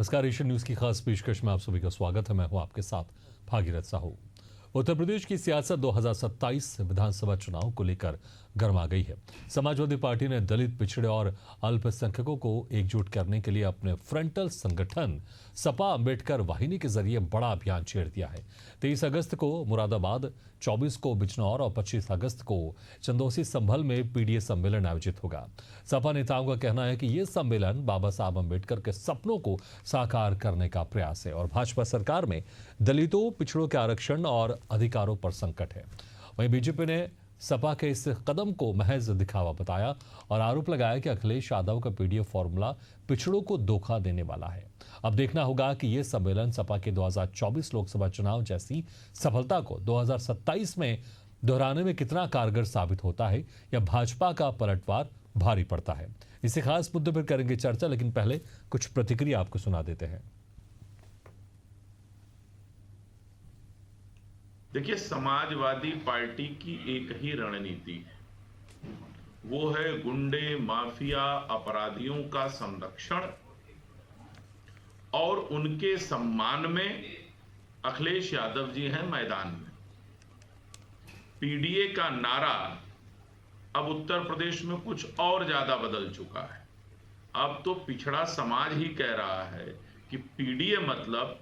नमस्कार, Asian news की खास पेशकश में आप सभी का स्वागत है। मैं हूं आपके साथ भागीरथ साहू। उत्तर प्रदेश की सियासत 2027 विधानसभा चुनाव को लेकर गर्मा गई है। समाजवादी पार्टी ने दलित, पिछड़े और अल्पसंख्यकों को एकजुट करने के लिए अपने फ्रंटल संगठन सपा अंबेडकर वाहिनी के जरिए बड़ा अभियान छेड़ दिया है। 23 अगस्त को मुरादाबाद, 24 को बिजनौर और 25 अगस्त को चंदौसी संभल में पीडीए सम्मेलन आयोजित होगा। सपा नेताओं का कहना है कि यह सम्मेलन बाबा साहब अंबेडकर के सपनों को साकार करने का प्रयास है और भाजपा सरकार में दलितों, पिछड़ों के आरक्षण और अधिकारों पर संकट है। वहीं बीजेपी ने सपा के इस कदम को महज दिखावा बताया और आरोप लगाया कि अखिलेश यादव का पीडीए फॉर्मूला पिछड़ों को धोखा देने वाला है। अब देखना होगा कि यह सम्मेलन सपा के 2024 लोकसभा चुनाव जैसी सफलता को 2027 में दोहराने में कितना कारगर साबित होता है या भाजपा का पलटवार भारी पड़ता है। इसी खास मुद्दे पर करेंगे चर्चा, लेकिन पहले कुछ प्रतिक्रिया आपको सुना देते हैं। देखिए, समाजवादी पार्टी की एक ही रणनीति है, वो है गुंडे, माफिया, अपराधियों का संरक्षण और उनके सम्मान में अखिलेश यादव जी हैं मैदान में। पीडीए का नारा अब उत्तर प्रदेश में कुछ और ज्यादा बदल चुका है। अब तो पिछड़ा समाज ही कह रहा है कि पीडीए मतलब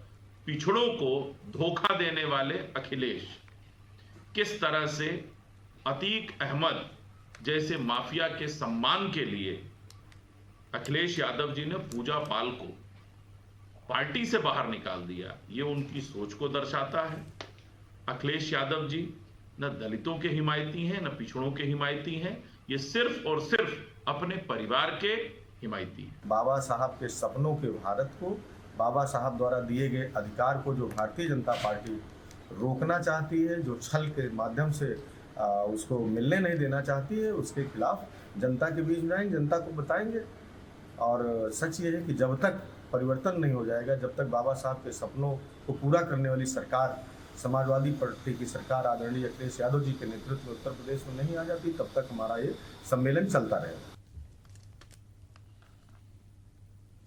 पिछड़ों को धोखा देने वाले अखिलेश। किस तरह से अतीक अहमद जैसे माफिया के सम्मान के लिए अखिलेश यादव जी ने पूजा पाल को पार्टी से बाहर निकाल दिया, ये उनकी सोच को दर्शाता है। अखिलेश यादव जी न दलितों के हिमायती हैं, न पिछड़ों के हिमायती हैं, ये सिर्फ और सिर्फ अपने परिवार के हिमायती हैं। बाबा साहब के सपनों के भारत को, बाबा साहब द्वारा दिए गए अधिकार को जो भारतीय जनता पार्टी रोकना चाहती है, जो छल के माध्यम से उसको मिलने नहीं देना चाहती है, उसके खिलाफ जनता के बीच जाएंगे, जनता को बताएंगे। और सच ये है कि जब तक परिवर्तन नहीं हो जाएगा, जब तक बाबा साहब के सपनों को पूरा करने वाली सरकार, समाजवादी पार्टी की सरकार आदरणीय अखिलेश यादव जी के नेतृत्व में उत्तर प्रदेश में नहीं आ जाती, तब तक हमारा ये सम्मेलन चलता रहेगा।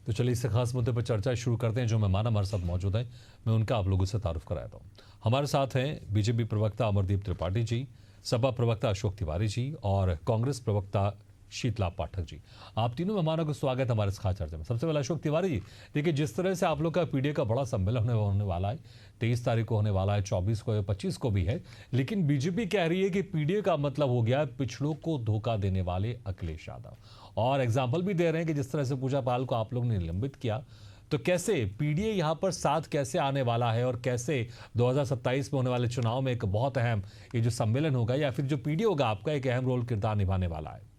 तो चलिए इससे खास मुद्दे पर चर्चा शुरू करते हैं। जो मेहमान हमारे साथ मौजूद हैं, मैं उनका आप लोगों से तारुफ कराता हूँ। हमारे साथ हैं बीजेपी प्रवक्ता अमरदीप त्रिपाठी जी, सपा प्रवक्ता अशोक तिवारी जी और कांग्रेस प्रवक्ता शीतला पाठक जी। आप तीनों मेहमानों को स्वागत हमारे इस खास चर्चा में। सबसे पहले अशोक तिवारी जी, देखिए जिस तरह से आप लोग का पीडीए का बड़ा सम्मेलन होने वाला है, 23 तारीख को होने वाला है, 24 को या 25 को भी है, लेकिन बीजेपी कह रही है कि पीडीए का मतलब हो गया पिछड़ों को धोखा देने वाले अखिलेश यादव, और एग्जाम्पल भी दे रहे हैं कि जिस तरह से पूजा पाल को आप लोग ने निलंबित किया, तो कैसे पीडीए यहाँ पर साथ कैसे आने वाला है और कैसे 2027 में होने वाले चुनाव में एक बहुत अहम ये जो सम्मेलन होगा या फिर जो पीडीए होगा आपका एक अहम रोल किरदार निभाने वाला है।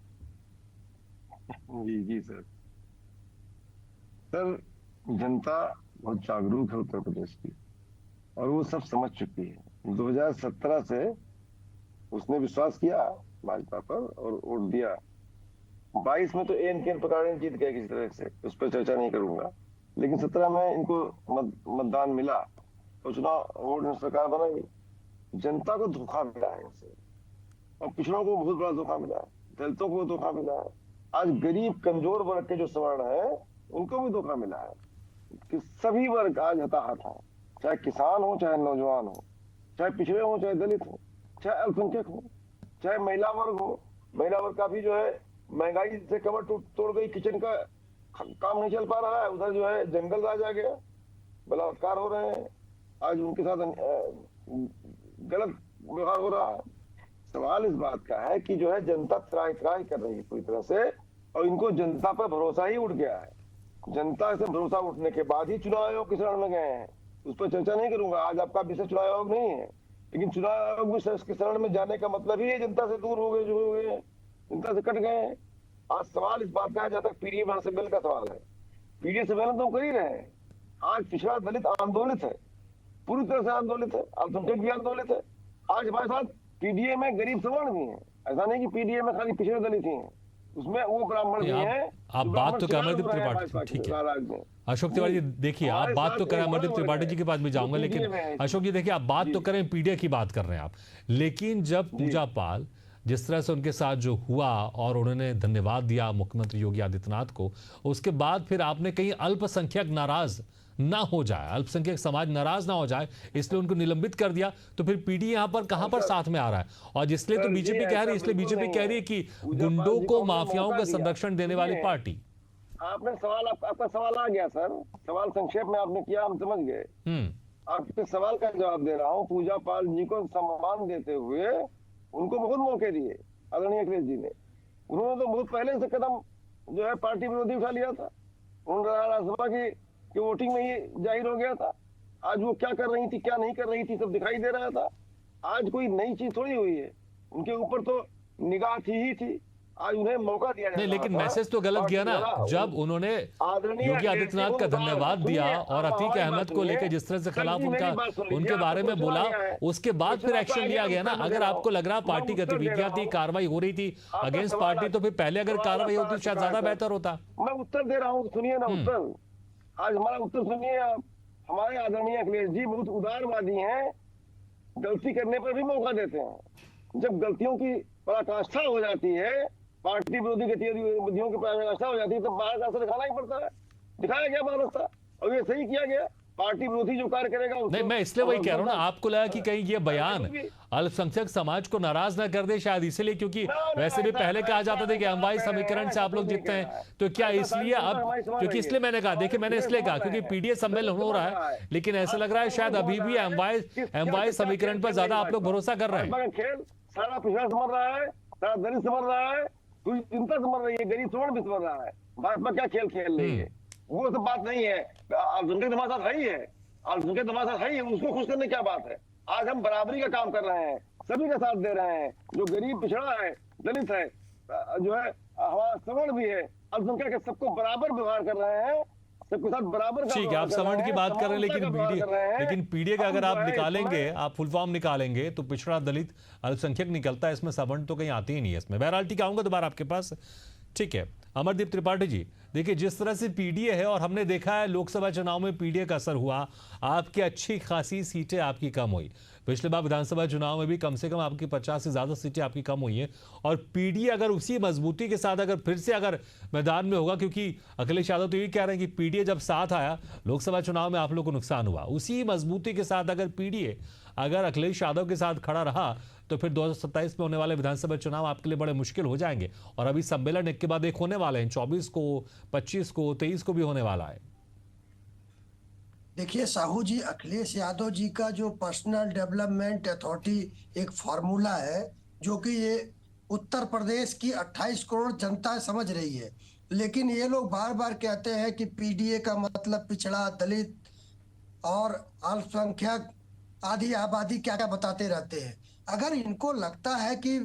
जी सर। जनता बहुत जागरूक है उत्तर प्रदेश की और वो सब समझ चुकी है। 2017 से उसने विश्वास किया भाजपा पर और वोट दिया। 22 में तो एन के प्रकार जीत गए किसी तरह से, उस पर चर्चा नहीं करूंगा, लेकिन 17 में इनको मतदान मिला और चुनाव वोट में सरकार बनाई। जनता को धोखा मिला है इनसे और पिछड़ों को बहुत बड़ा धोखा मिला है, दलितों को धोखा मिला है। आज गरीब कमजोर वर्ग के जो सवर्ण है उनको भी धोखा मिला है कि सभी वर्ग आज हताहत है, चाहे किसान हो, चाहे नौजवान हो, चाहे पिछड़े हो, चाहे दलित हो, चाहे अल्पसंख्यक हो, चाहे महिला वर्ग हो। महिला वर्ग का भी जो है महंगाई से कमर तोड़ गई, किचन का काम नहीं चल पा रहा है, उधर जो है जंगल राज आ गया, बलात्कार हो रहे हैं, आज उनके साथ गलत व्यवहार हो रहा है। सवाल इस बात का है कि जो है जनता त्राही त्राही कर रही है पूरी तरह से और इनको जनता पर भरोसा ही उठ गया है। जनता से भरोसा उठने के बाद ही चुनाव आयोग के शरण में गए हैं, उस पर चर्चा नहीं करूंगा, आज आपका विषय चुनाव आयोग नहीं है, लेकिन चुनाव आयोग में के शरण में जाने का मतलब ही है जनता से दूर हो गए, जो हो गए, जनता से कट गए हैं। आज सवाल इस बात का है, जहां तक पीडीए सम्मेलन का सवाल है, पीडीए सम्मेलन तो हम कर ही रहे हैं। आज पिछड़ा दलित आंदोलित है, पूरी तरह से आंदोलित है, अल्पसंख्यक भी आंदोलित है। आज हमारे साथ पीडीए में गरीब सवर्ण भी हैं, ऐसा नहीं कि पीडीए में खाली पिछड़े दलित ही हैं, उसमें वो ब्राह्मण भी हैं। आप बात तो करें अमरदीप त्रिपाठी, ठीक है अशोक तिवारी जी, देखिए आप बात तो करें, अमरदीप त्रिपाठी जी के पास भी जाऊंगा, लेकिन अशोक जी देखिए आप बात तो करें, पीडीए की बात कर रहे हैं आप, लेकिन जब पूजा पाल जिस तरह से उनके साथ जो हुआ और उन्होंने धन्यवाद दिया मुख्यमंत्री योगी आदित्यनाथ को, उसके बाद फिर आपने कहीं अल्पसंख्यक नाराज ना हो जाए, अल्पसंख्यक समाज नाराज ना हो जाए, इसलिए उनको निलंबित कर दिया। तो फिर पीडी यहां पर कहां पर साथ में आ रहा है? और इसलिए तो बीजेपी कह रही है, इसलिए बीजेपी कह रही है कि गुंडों को, माफियाओं का संरक्षण देने वाली पार्टी। आपने सवाल, आपका सवाल आ गया सर, सवाल संक्षेप में आपने किया, हम समझ गए। आपके सवाल का जवाब दे रहा हूँ। पूजा पाल जी को सम्मान देते हुए उनको बहुत मौके दिए आदरणीय अखिलेश जी ने। उन्होंने तो बहुत पहले से कदम जो है पार्टी विरोधी उठा लिया था। उन्होंने राज्यसभा की वोटिंग में ही जाहिर हो गया था। आज वो क्या कर रही थी, क्या नहीं कर रही थी, सब दिखाई दे रहा था। आज कोई नई चीज थोड़ी हुई है, उनके ऊपर तो निगाह थी। आज उन्हें मौका दिया नहीं, लेकिन मैसेज तो गलत गया ना, जब उन्होंने योगी आदित्यनाथ का धन्यवाद दिया और अतीक अहमद को लेकर जिस तरह से खिलाफ उनके बारे में बोला, उसके बाद फिर एक्शन लिया गया ना। अगर आपको लग रहा पार्टी गतिविधियां थी, कार्रवाई हो रही थी अगेंस्ट पार्टी, तो फिर पहले अगर कार्रवाई होती शायद ज्यादा बेहतर होता। मैं उत्तर दे रहा हूँ, सुनिए ना उत्तर। आज हमारा उत्तर सुनिए आप। हमारे आदरणीय अखिलेश जी बहुत उदारवादी हैं, गलती करने पर भी मौका देते हैं। जब गलतियों की पराकाष्ठा हो जाती है, पार्टी विरोधी गतिविधियों की पराकाष्ठा हो जाती है, तो बाहर रास्ता दिखाना ही पड़ता है। दिखाया गया बाहर रास्ता, और ये सही किया गया। पार्टी विरोधी जो कार्य करेगा नहीं, मैं इसलिए वही कह रहा हूँ ना, आपको लगा कि कहीं ये बयान अल्पसंख्यक समाज को नाराज ना कर दे, शायद इसलिए, क्योंकि वैसे भी पहले कहा जाता था कि हमवाई समीकरण से आप लोग जीतते हैं, तो क्या इसलिए अब, क्योंकि इसलिए मैंने कहा, देखिए मैंने इसलिए कहा क्योंकि पीडीए सम्मेलन हो रहा है, लेकिन ऐसा लग रहा है शायद अभी भी हमवाई समीकरण पर ज्यादा आप लोग भरोसा कर रहे हैं। खेल सारा पिछड़ा समझ रहा है, सारा दलित समझ रहा है, कोई चिंता समझ रही है, गरीब श्रवण भी समझ रहा है। भाजपा क्या खेल खेल रही है, वो सब बात नहीं है। अल्पसंख्यक हमारे साथ है ही है, अल्पसंख्यक हमारे साथ है ही है, उसको खुश करने क्या बात है। आज हम बराबरी का काम कर रहे हैं, सभी का साथ दे रहे हैं। जो गरीब पिछड़ा है, दलित है, जो है हमारा श्रवण भी है, अल्पसंख्यक है, सबको बराबर व्यवहार कर रहे हैं, सबके साथ बराबर। ठीक है, आप सवर्ण की बात कर रहे हैं, लेकिन पीडीए का अगर आप निकालेंगे, आप फुल फॉर्म निकालेंगे, तो पिछड़ा, दलित, अल्पसंख्यक निकलता है, इसमें सवर्ण तो कहीं आती ही नहीं है इसमें। बहरहाल ठीक, आऊंगा दोबारा आपके पास। ठीक है, अमरदीप त्रिपाठी जी, देखिए जिस तरह से पीडीए है, और हमने देखा है लोकसभा चुनाव में पीडीए का असर हुआ, आपकी अच्छी खासी सीटें आपकी कम हुई। पिछले बार विधानसभा चुनाव में भी कम से कम आपकी 50 से ज्यादा सीटें आपकी कम हुई हैं, और पीडीए अगर उसी मजबूती के साथ अगर फिर से अगर मैदान में होगा, क्योंकि अखिलेश यादव तो ये कह रहे हैं कि पीडीए जब साथ आया लोकसभा चुनाव में आप लोग को नुकसान हुआ, उसी मजबूती के साथ अगर पीडीए अगर अखिलेश यादव के साथ खड़ा रहा, तो फिर 2027 में होने वाले विधानसभा चुनाव आपके लिए बड़े मुश्किल हो जाएंगे। और अभी सम्मेलन एक के बाद एक होने वाले हैं, 24 को, 25 को, 23 को भी होने वाला है। देखिए साहू जी, अखिलेश यादव जी का जो पर्सनल डेवलपमेंट अथॉरिटी एक फॉर्मूला है, जो कि ये उत्तर प्रदेश की 28 करोड़ जनता समझ रही है, लेकिन ये लोग बार बार कहते हैं कि पीडीए का मतलब पिछड़ा, दलित और अल्पसंख्यक आधी आबादी क्या क्या बताते रहते हैं। अगर इनको लगता है कि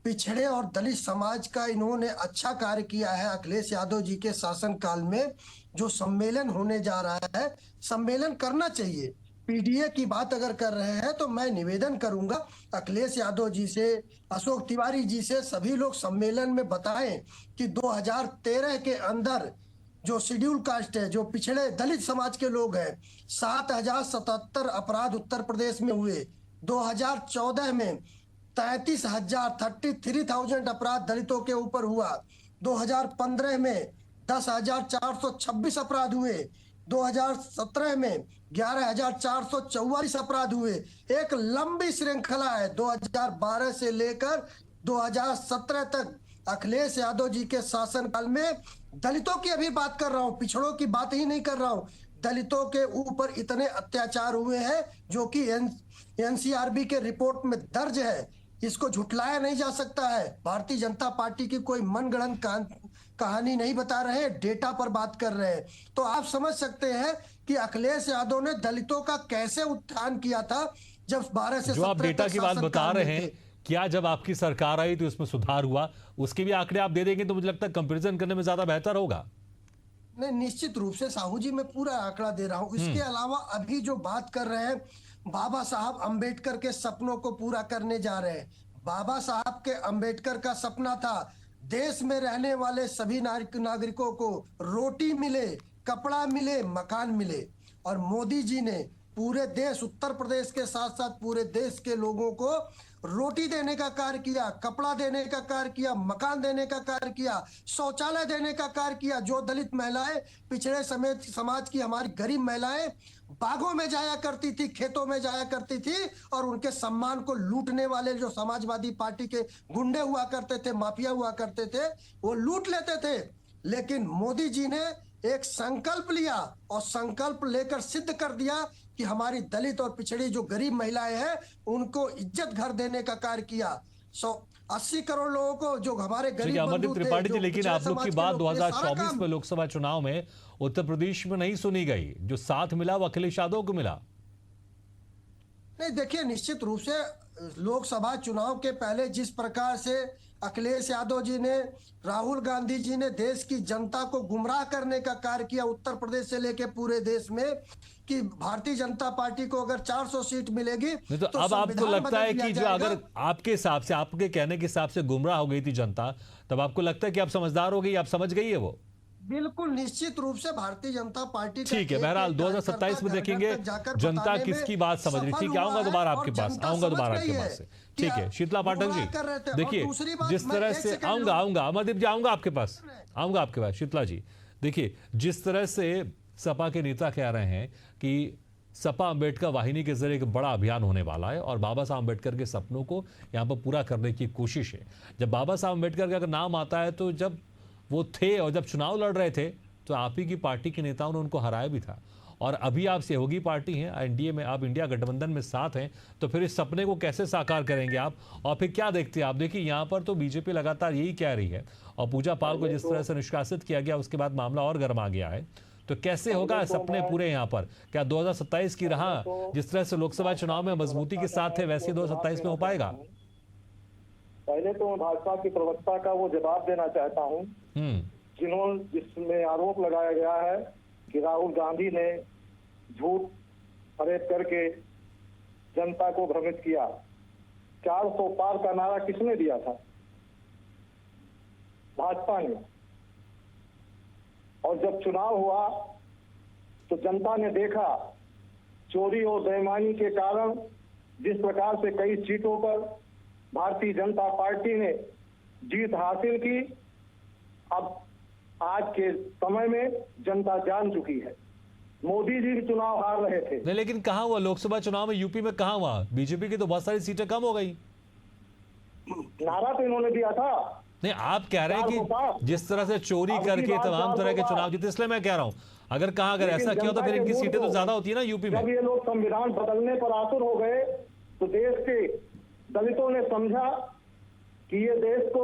पिछड़े और दलित समाज का इन्होंने अच्छा कार्य किया है अखिलेश यादव जी के शासनकाल में, जो सम्मेलन होने जा रहा है, सम्मेलन करना चाहिए। पीडीए की बात अगर कर रहे हैं तो मैं निवेदन करूंगा अखिलेश यादव जी से, अशोक तिवारी जी से, सभी लोग सम्मेलन में बताएं कि 2013 के अंदर जो शेड्यूल कास्ट है, जो पिछड़े दलित समाज के लोग हैं, 7077 अपराध उत्तर प्रदेश में हुए। 2014 में 33,000 अपराध दलितों के ऊपर हुआ। 2015 में 10,426 अपराध हुए। 2017 में 11,444 अपराध हुए। एक लंबी श्रृंखला है 2012 से लेकर 2017 तक अखिलेश यादव जी के शासनकाल में। दलितों की अभी बात कर रहा हूं, पिछड़ों की बात ही नहीं कर रहा हूं। दलितों के ऊपर इतने अत्याचार हुए हैं जो कि एनसीआरबी के रिपोर्ट में दर्ज है, इसको झुटलाया नहीं जा सकता है। भारतीय जनता पार्टी की कोई मनगढ़ंत कहानी नहीं बता रहे, डेटा पर बात कर रहे हैं। तो आप समझ सकते हैं कि अखिलेश यादव ने दलितों का कैसे उत्थान किया था जब 12 से 17 जो आप डेटा की बात बता रहे हैं, क्या जब आपकी सरकार आई तो इसमें सुधार हुआ? उसके भी आंकड़े आप दे देंगे तो मुझे लगता है कंपैरिजन करने में ज्यादा बेहतर होगा। नहीं, निश्चित रूप से साहू जी, मैं पूरा आंकड़ा दे रहा हूं। इसके अलावा अभी जो बात कर रहे हैं, बाबा साहब अंबेडकर के सपनों को पूरा करने जा रहे हैं। बाबा साहब के अंबेडकर का सपना था देश में रहने वाले सभी नागरिकों को रोटी मिले, कपड़ा मिले, मकान मिले, और मोदी जी ने पूरे देश, उत्तर प्रदेश के साथ साथ पूरे देश के लोगों को रोटी देने का कार्य किया, कपड़ा देने का कार्य किया, मकान देने का कार्य किया, शौचालय देने का कार्य किया। जो दलित महिलाएं, पिछड़े समाज की हमारी गरीब महिलाएं बागों में जाया करती थी, खेतों में जाया करती थी और उनके सम्मान को लूटने वाले जो समाजवादी पार्टी के गुंडे हुआ करते थे, माफिया हुआ करते थे, वो लूट लेते थे। लेकिन मोदी जी ने एक संकल्प लिया और संकल्प लेकर सिद्ध कर दिया कि हमारी दलित और पिछड़ी जो गरीब महिलाएं हैं उनको इज्जत घर देने का कार्य किया। 80 करोड़ लोगों को जो हमारे गरीब अमरदीप त्रिपाठी जी, लेकिन आप लोग की बात 2024 में लोकसभा चुनाव में उत्तर प्रदेश में नहीं सुनी गई। जो साथ मिला वो अखिलेश यादव को मिला। नहीं, देखिए, निश्चित रूप से लोकसभा चुनाव के पहले जिस प्रकार से अखिलेश यादव जी ने, राहुल गांधी जी ने देश की जनता को गुमराह करने का कार्य किया उत्तर प्रदेश से लेकर पूरे देश में, कि भारतीय जनता पार्टी को अगर 400 सीट मिलेगी तो अब आपको लगता है कि जो अगर आपके हिसाब से, आपके कहने के हिसाब से गुमराह हो गई थी जनता, तब आपको लगता है कि आप समझदार हो गई, आप समझ गई है वो? बिल्कुल निश्चित रूप से भारतीय जनता पार्टी ठीक है। बहरहाल 2027 में देखेंगे जनता किसकी बात समझ रही। ठीक है, आऊंगा दोबारा आपके पास, आऊंगा दोबारा आपके पास से। ठीक है, शीतला पाठक जी, देखिए जिस तरह से आऊंगा अमरदीप जी, आऊंगा आपके पास, शीतला जी, देखिए जिस तरह से सपा के नेता कह रहे हैं कि सपा अंबेडकर वाहिनी के जरिए एक बड़ा अभियान होने वाला है और बाबा साहब अंबेडकर के सपनों को यहाँ पर पूरा करने की कोशिश है। जब बाबा साहब अंबेडकर का अगर नाम आता है तो जब वो थे और जब चुनाव लड़ रहे थे तो आप ही की पार्टी के नेताओं ने उनको हराया भी था, और अभी आप सहयोगी पार्टी हैं, एनडीए में, आप इंडिया गठबंधन में साथ हैं, तो फिर इस सपने को कैसे साकार करेंगे आप? और फिर क्या देखते हैं आप? देखिए यहाँ पर तो बीजेपी लगातार यही कह रही है, और पूजा पाल को जिस तरह से निष्कासित किया गया उसके बाद मामला और गर्मा गया है, तो कैसे होगा सपने पूरे यहाँ पर? क्या 2027 की राह जिस तरह से लोकसभा चुनाव में मजबूती के साथ है वैसे 2027 में हो पाएगा? पहले तो मैं भाजपा की प्रवक्ता का वो जवाब देना चाहता हूँ जिसमें आरोप लगाया गया है कि राहुल गांधी ने झूठ फरेब करके जनता को भ्रमित किया। 400 पार का नारा किसने दिया था? भाजपा ने। और जब चुनाव हुआ तो जनता ने देखा चोरी और बेईमानी के कारण जिस प्रकार से कई सीटों पर भारतीय जनता पार्टी ने जीत हासिल की। अब आज के समय में जनता जान चुकी है। मोदी जी भी चुनाव हार रहे थे। नहीं, लेकिन कहां हुआ लोकसभा चुनाव में? यूपी में कहां हुआ? बीजेपी की तो बहुत सारी सीटें कम हो गई। नारा तो इन्होंने दिया था। नहीं, आप कह रहे हैं कि जिस तरह से चोरी करके तमाम तरह के चुनाव जीते, इसलिए मैं कह रहा हूं अगर ऐसा किया तो फिर इनकी सीटें तो ज्यादा होती है ना यूपी में। जब ये लोग संविधान बदलने पर आतुर हो गए तो देश के दलितों ने समझा कि ये देश को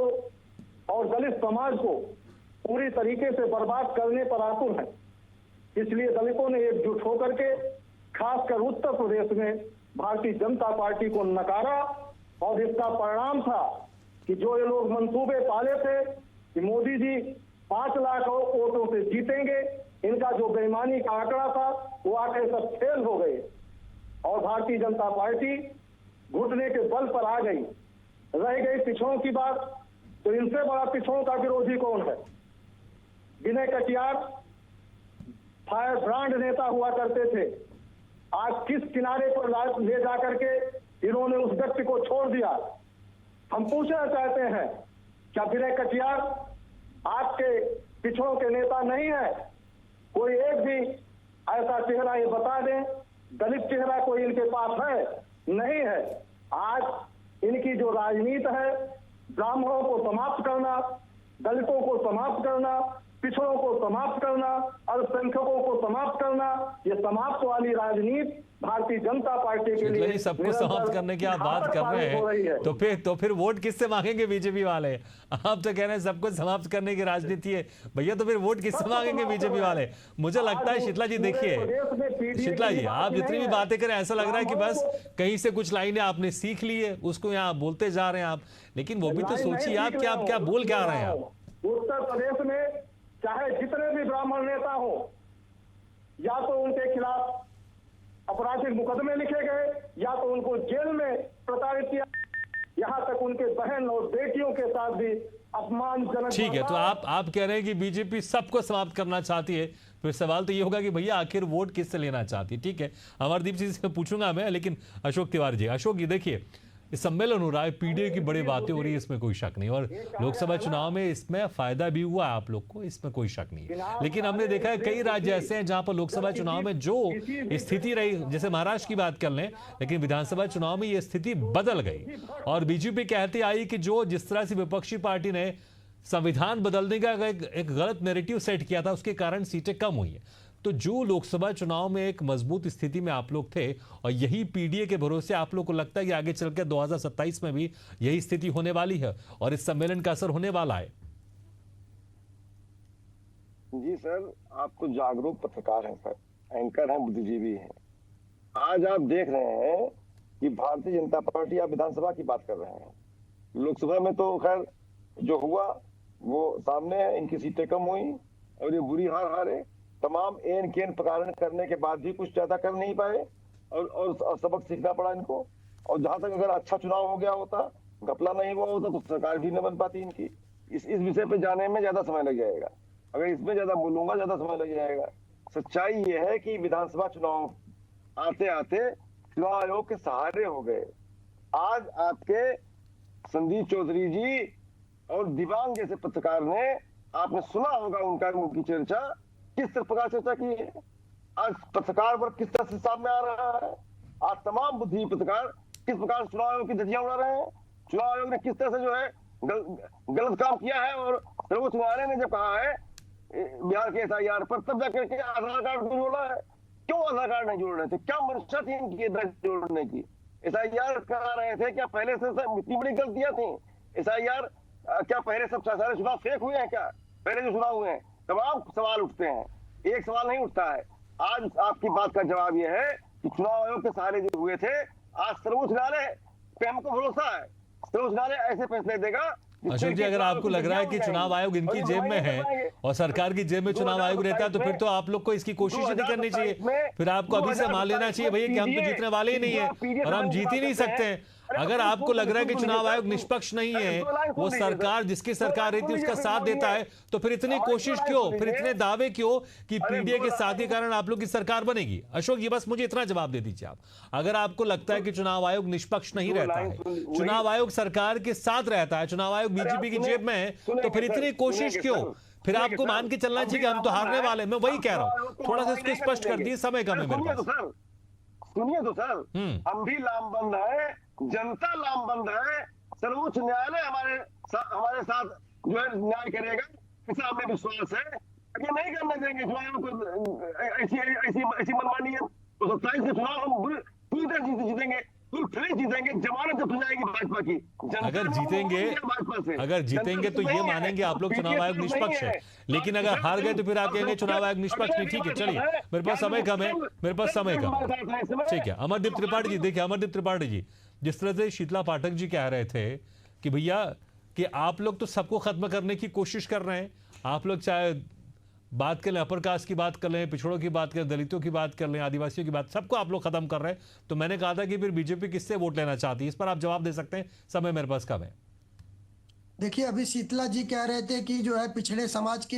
और दलित समाज को पूरी तरीके से बर्बाद करने पर आतुर है। इसलिए दलितों ने एकजुट होकर के खासकर उत्तर प्रदेश में भारतीय जनता पार्टी को नकारा, और इसका परिणाम था कि जो ये लोग मंसूबे पाले थे कि मोदी जी 5 लाख वोटों से जीतेंगे, इनका जो बेईमानी का आंकड़ा था वो आंकड़े सब फेल हो गए और भारतीय जनता पार्टी घुटने के बल पर आ गई। रह गई पिछड़ों की बात, तो इनसे बड़ा पिछड़ों का विरोधी कौन है? विनय कटियार फायर ब्रांड नेता हुआ करते थे। आज किस किनारे पर ले जाकर के इन्होंने उस व्यक्ति को छोड़ दिया? हम पूछना चाहते हैं, क्या विनय कटियार आपके पिछड़ों के नेता नहीं है? कोई एक भी ऐसा चेहरा ये बता दें, दलित चेहरा कोई इनके पास है? नहीं है। आज इनकी जो राजनीति है, ब्राह्मणों को समाप्त करना, दलितों को समाप्त करना, पिछड़ों को समाप्त करना, अल्पसंख्यकों को समाप्त करना, ये समाप्त वाली राजनीति भारतीय जनता पार्टी के लिए सबको समाप्त करने की आप बात कर रहे हैं, तो फिर वोट किससे मांगेंगे बीजेपी वाले? आप तो कह रहे हैं सबको समाप्त करने की राजनीति है भैया, तो फिर वोट किससे मांगेंगे बीजेपी वाले? मुझे लगता है शीतला जी, देखिए शीतला जी, आप जितनी भी बातें करें ऐसा लग रहा है कि बस कहीं से कुछ लाइनें आपने सीख ली है, उसको यहाँ बोलते जा रहे हैं आप, लेकिन वो भी तो सोचिए आप क्या बोल क्या रहे हैं आप? उत्तर प्रदेश में चाहे जितने भी ब्राह्मण नेता हो, या तो उनके खिलाफ आपराधिक मुकदमे लिखे गए या तो उनको जेल में प्रताड़ित किया, यहाँ तक उनके बहन और बेटियों के साथ भी अपमानजनक। ठीक है, तो आप कह रहे हैं कि बीजेपी सबको समाप्त करना चाहती है, फिर सवाल तो ये होगा कि भैया आखिर वोट किससे लेना चाहती है। ठीक है, अमरदीप जी से पूछूंगा मैं, लेकिन अशोक तिवारी जी, अशोक जी देखिए, इस सम्मेलन हो रहा है, पीडीए की बड़ी बातें हो रही है, इसमें कोई शक नहीं, और लोकसभा चुनाव में इसमें फायदा भी हुआ है आप लोग को, इसमें कोई शक नहीं है। लेकिन हमने देखा है कई राज्य ऐसे हैं जहां पर लोकसभा चुनाव में जो स्थिति रही, जैसे महाराष्ट्र की बात कर लें, लेकिन विधानसभा चुनाव में ये स्थिति बदल गई और बीजेपी कहती आई कि जो जिस तरह से विपक्षी पार्टी ने संविधान बदलने का एक गलत नैरेटिव सेट किया था, उसके कारण सीटें कम हुई है। तो जो लोकसभा चुनाव में एक मजबूत स्थिति में आप लोग थे और यही पीडीए के भरोसे आप लोग को लगता है कि आगे चलकर 2027 में भी यही स्थिति होने वाली है और इस सम्मेलन का असर होने वाला है। जी सर, आप तो जागरूक पत्रकार हैं सर, एंकर हैं, बुद्धिजीवी हैं। आज आप देख रहे हैं कि भारतीय जनता पार्टी, आप विधानसभा की बात कर रहे हैं, लोकसभा में तो खैर जो हुआ वो सामने है, इनकी सीटें कम हुई और ये बुरी हार हारे, तमाम एन केन प्रकारण करने के बाद भी कुछ ज्यादा कर नहीं पाए और सबक सीखना पड़ा इनको। और जहां तक अगर अच्छा चुनाव हो गया होता, घपला नहीं हुआ होता, तो सरकार भी न बन पाती इनकी। इस विषय पे जाने में ज्यादा समय लग जाएगा, अगर इसमें ज्यादा बोलूंगा ज्यादा समय लग जाएगा। सच्चाई ये है कि विधानसभा चुनाव आते आते चुनाव आयोग के सहारे हो गए। आज आपके संदीप चौधरी जी और दिवांग जैसे पत्रकार ने, आपने सुना होगा उनकी चर्चा, किस प्रकार चर्चा की है। आज पत्रकार वर्ग किस तरह से सामने आ रहा है, आज तमाम बुद्धि पत्रकार किस प्रकार चुनाव आयोग की धज्जियां उड़ा रहे हैं। चुनाव आयोग ने किस तरह से जो है गलत काम किया है, और सर्वोच्च न्यायालय ने जब कहा है बिहार के SIR पर, तब जाकर के आधार कार्ड को जोड़ा है। क्यों आधार कार्ड नहीं जोड़ रहे थे, क्या मंशा थी इनकी जोड़ने की? SIR करा रहे थे क्या पहले से इतनी बड़ी गलतियां थी? SIR क्या पहले सब सारे चुनाव फेक हुए हैं क्या? पहले जो चुनाव हुए हैं, तमाम सवाल उठते हैं, एक सवाल नहीं उठता है। आज आपकी बात का जवाब यह है कि चुनाव आयोग के सहारे जो हुए थे, आज सर्वोच्च न्यायालय पे हमको भरोसा है, सर्वोच्च न्यायालय ऐसे फैसले देगा। अशोक जी, अगर आपको लग रहा है कि चुनाव आयोग इनकी जेब में है और सरकार की जेब में चुनाव आयोग रहता है, तो फिर तो आप लोग को इसकी कोशिश ही नहीं करनी चाहिए। फिर आपको अभी से मान लेना चाहिए भैया कि हम तो जीतने वाले ही नहीं है और हम जीत ही नहीं सकते। अगर आपको लग रहा है कि चुनाव आयोग निष्पक्ष नहीं है, वो सरकार जिसकी सरकार रहती है उसका साथ देता है, तो फिर इतनी कोशिश क्यों, फिर इतने दावे क्यों कि पीडीए के साथ ही कारण आप लोग की सरकार बनेगी? अशोक जी, बस मुझे इतना जवाब दे दीजिए आप, अगर आपको लगता है कि चुनाव आयोग निष्पक्ष नहीं रहता है, चुनाव आयोग सरकार के साथ रहता है, चुनाव आयोग बीजेपी की जेब में है, तो फिर इतनी कोशिश क्यों? फिर आपको मान के चलना चाहिए कि हम तो हारने वाले। मैं वही कह रहा हूं, थोड़ा सा इसको स्पष्ट कर दिए, समय कम है मेरे पास। सुनिए तो सर, हम भी लामबंद है, जनता लामबंद है, सर्वोच्च न्यायालय हमारे साथ जो है न्याय करेगा, इसे हमें विश्वास है। ये नहीं करने देंगे चुनाव को, ऐसी मनमानी है। तो 27 के चुनाव हम पूरी तरह जीतेंगे, जीतेंगे, जमानत जब हो जाएगी भाजपा की। अगर जीतेंगे तो ये मानेंगे आप लोग चुनाव आयोग निष्पक्ष है, लेकिन अगर हार गए तो फिर आप कहेंगे चुनाव आयोग निष्पक्ष नहीं। ठीक है, चलिए, मेरे पास समय कम है, मेरे पास समय कम है। ठीक है, अमरदीप त्रिपाठी जी, देखिए अमरदीप त्रिपाठी जी, जिस तरह से शीतला पाठक जी कह रहे थे कि भैया कि आप लोग तो सबको खत्म करने की कोशिश कर रहे हैं, आप लोग चाहे बात कर लें, अपर कास्ट की बात कर लें, पिछड़ों की बात करें, दलितों की बात कर लें, आदिवासियों की बात, सबको आप लोग खत्म कर रहे हैं। तो मैंने कहा था कि फिर बीजेपी किससे वोट लेना चाहती है, इस पर आप जवाब दे सकते हैं, समय मेरे पास कम है। देखिए, अभी शीतला जी कह रहे थे कि जो है पिछड़े समाज के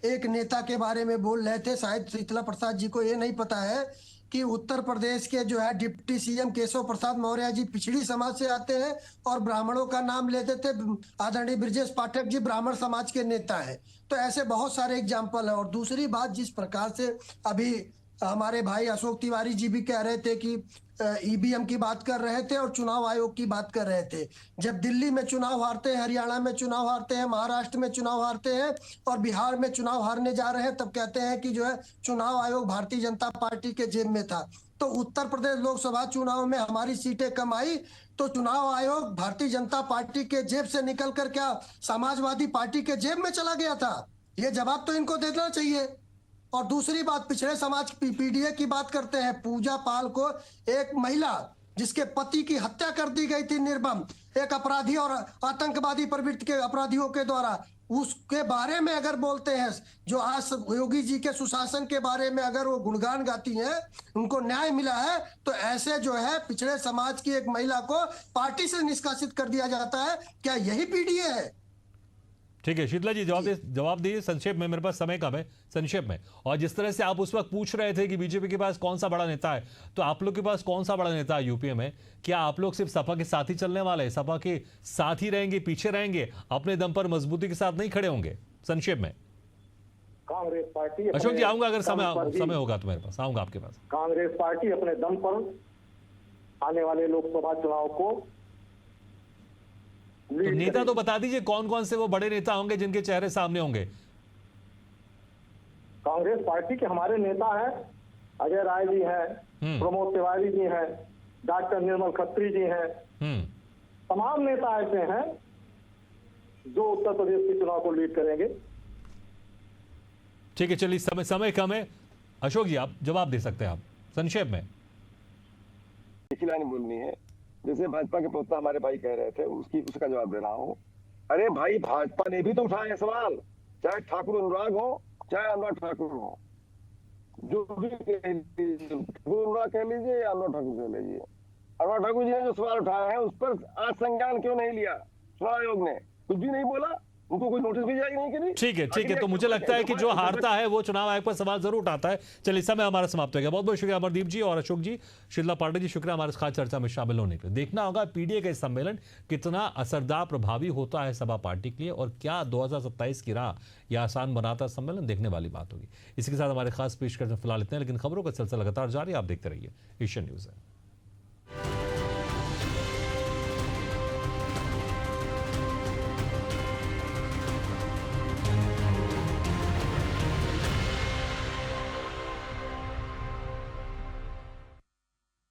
एक नेता के बारे में बोल रहे थे। शायद शीतला प्रसाद जी को ये नहीं पता है कि उत्तर प्रदेश के जो है डिप्टी CM केशव प्रसाद मौर्य जी पिछड़ी समाज से आते हैं और ब्राह्मणों का नाम लेते थे। आदरणीय ब्रजेश पाठक जी ब्राह्मण समाज के नेता हैं। तो ऐसे बहुत सारे एग्जाम्पल है। और दूसरी बात, जिस प्रकार से अभी हमारे भाई अशोक तिवारी जी भी कह रहे थे कि EVM की बात कर रहे थे और चुनाव आयोग की बात कर रहे थे। जब दिल्ली में चुनाव हारते हैं, हरियाणा में चुनाव हारते हैं, महाराष्ट्र में चुनाव हारते हैं और बिहार में चुनाव हारने जा रहे हैं, तब कहते हैं कि जो है चुनाव आयोग भारतीय जनता पार्टी के जेब में था। तो उत्तर प्रदेश लोकसभा चुनाव में हमारी सीटें कम आई तो चुनाव आयोग भारतीय जनता पार्टी के जेब से निकलकर क्या समाजवादी पार्टी के जेब में चला गया था? ये जवाब तो इनको देना चाहिए। और दूसरी बात, पिछड़े समाज PDA की बात करते हैं। पूजा पाल को, एक महिला जिसके पति की हत्या कर दी गई थी निर्मम, एक अपराधी और आतंकवादी प्रवृत्ति के अपराधियों के द्वारा, उसके बारे में अगर बोलते हैं, जो आज योगी जी के सुशासन के बारे में अगर वो गुणगान गाती हैं, उनको न्याय मिला है, तो ऐसे जो है पिछड़े समाज की एक महिला को पार्टी से निष्कासित कर दिया जाता है। क्या यही PDA है? ठीक है शीतला जी, जवाब दीजिए संक्षेप में, मेरे पास समय कम है, संक्षेप में। और जिस तरह से आप उस वक्त पूछ रहे थे कि बीजेपी के पास कौन सा बड़ा नेता है, तो आप लोग के पास कौन सा बड़ा नेता है यूपीए में? क्या आप लोग सिर्फ सपा के साथ ही चलने वाले हैं, सपा के साथ ही रहेंगे, पीछे रहेंगे, अपने दम पर मजबूती के साथ नहीं खड़े होंगे? संक्षेप में कांग्रेस पार्टी अशोक जी, आऊंगा अगर दम पर ही- समय होगा तो मेरे पास आऊंगा आपके पास। कांग्रेस पार्टी अपने दम पर आने वाले लोकसभा चुनाव को तो लीड नेता करेगी। तो बता दीजिए कौन कौन से वो बड़े नेता होंगे जिनके चेहरे सामने होंगे? कांग्रेस पार्टी के हमारे नेता हैं, अजय राय जी हैं, प्रमोद तिवारी जी हैं, डॉक्टर निर्मल खत्री जी हैं, हम्म तमाम नेता ऐसे हैं जो उत्तर प्रदेश के चुनाव को लीड करेंगे। ठीक है, चलिए समय कम है। अशोक जी आप जवाब दे सकते हैं, आप संक्षेप में। एक ही लाइन बोलनी है, जैसे भाजपा के प्रवक्ता हमारे भाई कह रहे थे, उसका जवाब दे रहा हूँ। अरे भाई, भाजपा ने भी तो उठाया है सवाल, चाहे ठाकुर अनुराग हो चाहे अनुराग ठाकुर हो, जो भी कह लीजिए, ठाकुर अनुराग कह लीजिए या अनुराग ठाकुर कह लीजिए, अनुराग ठाकुर जी ने जो सवाल उठाया है उस पर आज संज्ञान क्यों नहीं लिया? चुनाव आयोग ने कुछ भी नहीं बोला, उनको कोई नोटिस भी जारी नहीं करी। ठीक है, तो मुझे लगता है कि जो हारता है वो चुनाव आयोग पर सवाल जरूर उठाता है। चलिए, समय हमारा समाप्त हो गया। बहुत बहुत शुक्रिया अमरदीप जी और अशोक जी, शीतला पांडे जी, शुक्रिया हमारे इस खास चर्चा में शामिल होने के लिए। देखना होगा पीडीए का सम्मेलन कितना असरदार प्रभावी होता है सपा पार्टी के लिए, और क्या 2027 की राह यह आसान बनाता है सम्मेलन, देखने वाली बात होगी। इसी के साथ हमारे खास पेश करते फिलहाल इतने, लेकिन खबरों का सिलसिला लगातार जारी, आप देखते रहिए एशियन न्यूज़ है।